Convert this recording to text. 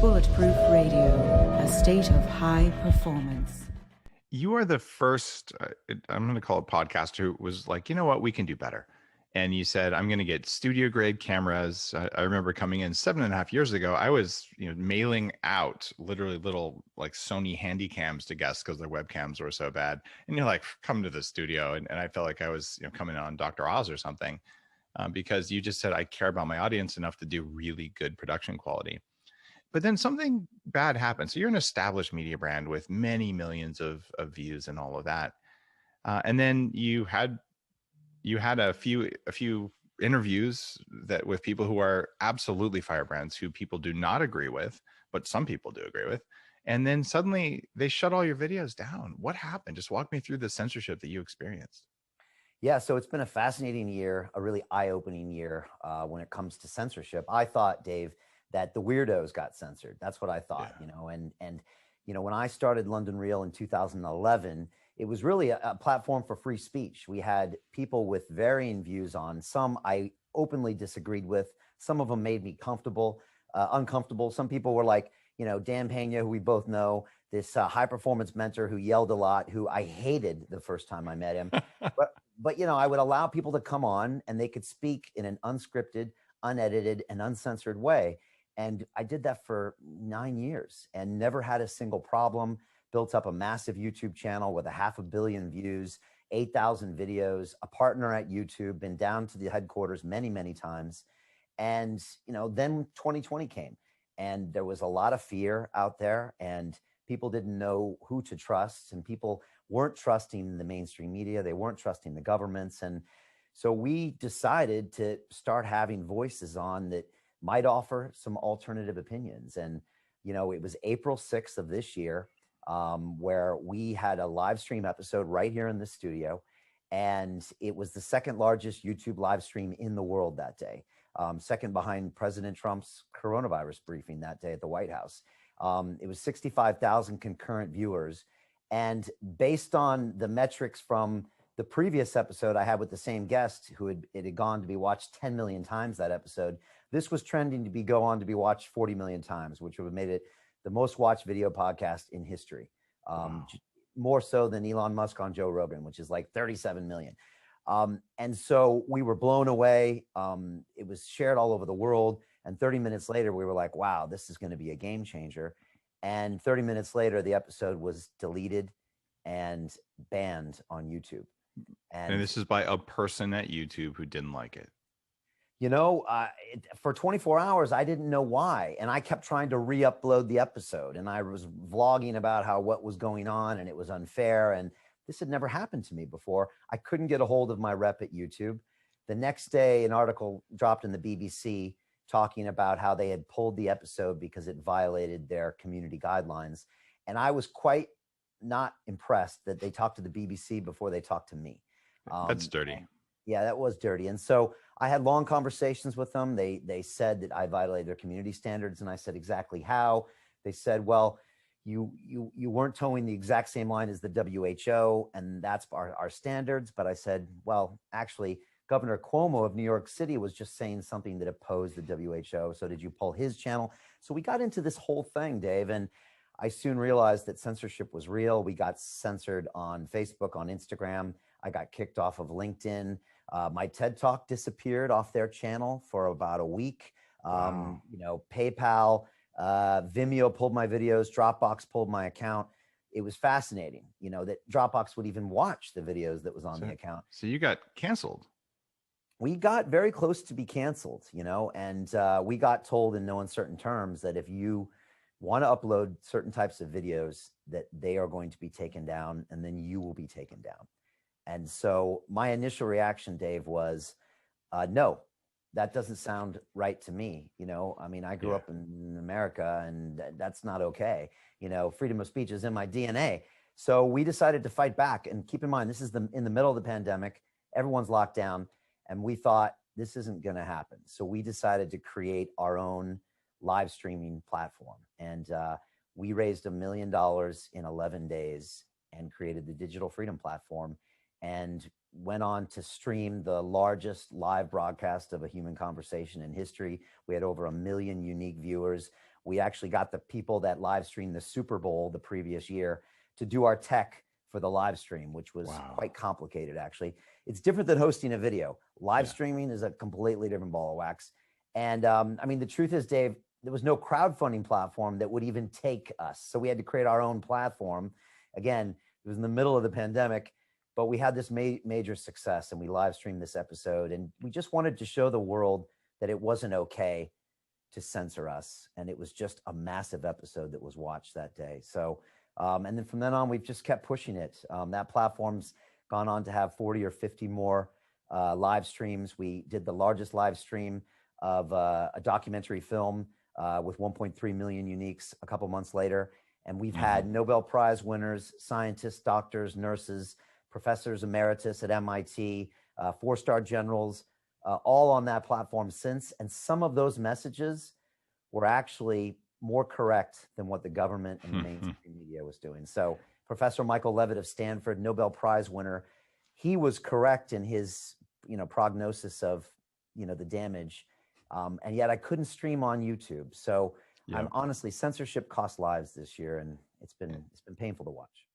Bulletproof Radio, a state of high performance. You are the first, I'm going to call it podcaster, who was like, you know what, we can do better. And you said, I'm going to get studio grade cameras. I remember coming in 7.5 years ago, I was, mailing out literally little like Sony handy cams to guests because their webcams were so bad. And you're like, come to the studio. And I felt like I was, coming on Dr. Oz or something, because you just said, I care about my audience enough to do really good production quality. But then something bad happened. So you're an established media brand with many millions of views and all of that. And then you had a few interviews that with people who are absolutely firebrands, who people do not agree with, but some people do agree with. And then suddenly they shut all your videos down. What happened? Just walk me through the censorship that you experienced. Yeah, so it's been a fascinating year, a really eye-opening year when it comes to censorship. I thought, Dave, that the weirdos got censored. That's what I thought, and when I started London Real in 2011, it was really a platform for free speech. We had people with varying views on some I openly disagreed with. Some of them made me uncomfortable. Some people were like, Dan Pena, who we both know, this high performance mentor who yelled a lot, who I hated the first time I met him. But I would allow people to come on and they could speak in an unscripted, unedited, and uncensored way. And I did that for 9 years and never had a single problem. Built up a massive YouTube channel with 500 million views, 8,000 videos, a partner at YouTube, been down to the headquarters many, many times. And, then 2020 came and there was a lot of fear out there and people didn't know who to trust and people weren't trusting the mainstream media. They weren't trusting the governments. And so we decided to start having voices on that might offer some alternative opinions. And, it was April 6th of this year where we had a live stream episode right here in the studio. And it was the second largest YouTube live stream in the world that day, second behind President Trump's coronavirus briefing that day at the White House. It was 65,000 concurrent viewers. And based on the metrics from the previous episode I had with the same guest it had gone to be watched 10 million times that episode. This was trending to go on to be watched 40 million times, which would have made it the most watched video podcast in history. Wow. More so than Elon Musk on Joe Rogan, which is like 37 million. And so we were blown away. It was shared all over the world. And 30 minutes later, we were like, wow, this is going to be a game changer. And 30 minutes later, the episode was deleted and banned on YouTube. And this is by a person at YouTube who didn't like it. For 24 hours, I didn't know why. And I kept trying to re-upload the episode. And I was vlogging about what was going on and it was unfair. And this had never happened to me before. I couldn't get a hold of my rep at YouTube. The next day, an article dropped in the BBC talking about how they had pulled the episode because it violated their community guidelines. And I was quite not impressed that they talked to the BBC before they talked to me. That's dirty. Yeah, that was dirty. And so I had long conversations with them. They said that I violated their community standards. And I said, exactly how? They said, well, you weren't towing the exact same line as the WHO, and that's our standards. But I said, well, actually, Governor Cuomo of New York City was just saying something that opposed the WHO. So did you pull his channel? So we got into this whole thing, Dave. And I soon realized that censorship was real. We got censored on Facebook, on Instagram. I got kicked off of LinkedIn. My TED Talk disappeared off their channel for about a week. Wow. PayPal, Vimeo pulled my videos. Dropbox pulled my account. It was fascinating, that Dropbox would even watch the videos that was on the account. So you got canceled. We got very close to be canceled, and we got told in no uncertain terms that if you want to upload certain types of videos, that they are going to be taken down and then you will be taken down. And so my initial reaction, Dave, was, no, that doesn't sound right to me. I grew up in America and that's not okay. Freedom of speech is in my DNA. So we decided to fight back. And keep in mind, this is in the middle of the pandemic. Everyone's locked down. And we thought this isn't going to happen. So we decided to create our own live streaming platform. And we raised $1 million in 11 days and created the Digital Freedom Platform and went on to stream the largest live broadcast of a human conversation in history. We had over 1 million unique viewers. We actually got the people that live streamed the Super Bowl the previous year to do our tech for the live stream, which was quite complicated, actually. It's different than hosting a video. Live streaming is a completely different ball of wax. And I mean, the truth is, Dave, there was no crowdfunding platform that would even take us. So we had to create our own platform. Again, it was in the middle of the pandemic, but we had this major success, and we live streamed this episode. And we just wanted to show the world that it wasn't okay to censor us. And it was just a massive episode that was watched that day. So, and then from then on, we've just kept pushing it. That platform's gone on to have 40 or 50 more live streams. We did the largest live stream of a documentary film with 1.3 million uniques a couple months later. And we've had Nobel Prize winners, scientists, doctors, nurses, professors emeritus at MIT, 4-star generals, all on that platform since. And some of those messages were actually more correct than what the government and the mainstream media was doing. So Professor Michael Levitt of Stanford, Nobel Prize winner, he was correct in his, prognosis of, the damage. And yet I couldn't stream on YouTube. So I'm honestly, censorship cost lives this year, and it's been painful to watch.